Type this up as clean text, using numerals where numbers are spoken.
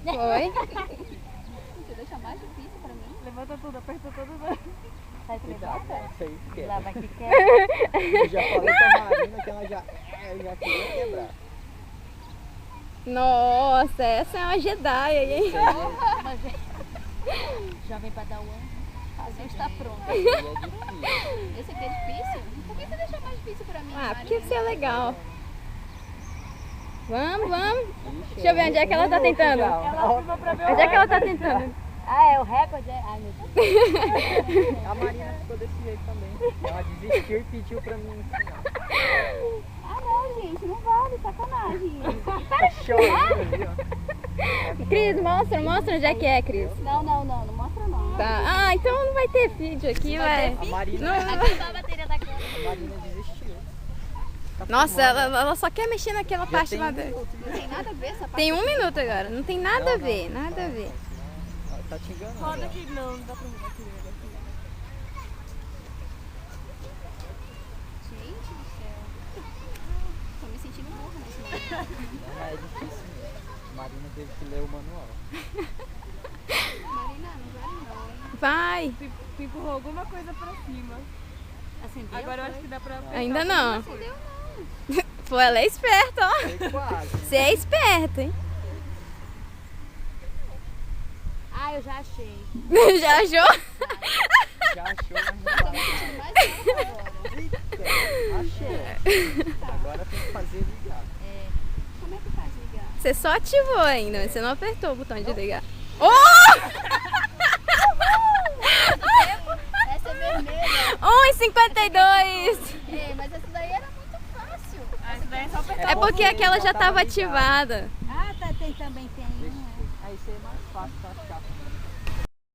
Foi. Você deixa mais difícil pra mim. Levanta tudo, aperta tudo. Sai Cuidado, isso aí quebra. Lava que quer. Eu já falei pra Marina que ela já queria quebrar. Nossa, essa é uma Jedi, hein? Já vem pra dar o ano. A gente está pronto. E é difícil. Esse aqui é difícil? Por que você deixa mais difícil pra mim? Ah, porque isso é legal. Vamos. Ixi, Deixa eu ver onde é que ela tá tentando. Ela filma pra ver o Onde é que ela tá tentando? Ah, é o recorde? Ai, meu Deus. A Marina ficou desse jeito também. Ela desistiu e pediu pra mim ensinar. Ah, não, gente, não vale, sacanagem. Tá chorando ali, ó. Cris, mostra onde é que é, Cris. Não mostra não. Tá. Ah, então não vai ter vídeo aqui, vai. A Marina, Não. Acabou a bateria da câmera. a Marina desistiu. Tá Nossa, filmando. ela só quer mexer naquela Já parte tem lá um dentro. minuto de- Não tem nada a ver essa parte. Tem 1 minuto agora, não tem nada a Não, ver, não, nada a ver. Ela tá te enganando. Roda ó. aqui, não dá pra mudar aqui. Gente do céu. Tô me sentindo burra nesse momento. Não, mas é difícil mesmo. A Marina teve que ler o manual. Marina, não vale não, hein? Vai. Tu empurrou alguma coisa pra cima. Acendeu? Agora eu acho que dá pra... Ainda não. Acendeu não. Pô, ela é esperta, ó. Foi quase. Você é esperta, hein? Ah, eu já achei. Já achou? Já achou, mas Tô não me vai. sentindo mais burra agora. Eita, achou. Agora tem que fazer ligar. Como é que faz ligar? Você só ativou ainda, você não apertou o botão de ligar. Oh! Essa é vermelha. 1,52. É, mas essa daí era muito fácil. Ah, isso daí é só apertar. É porque aquela já estava ativada. Ah, tá, tem também, tem. Aí isso aí é mais fácil pra achar.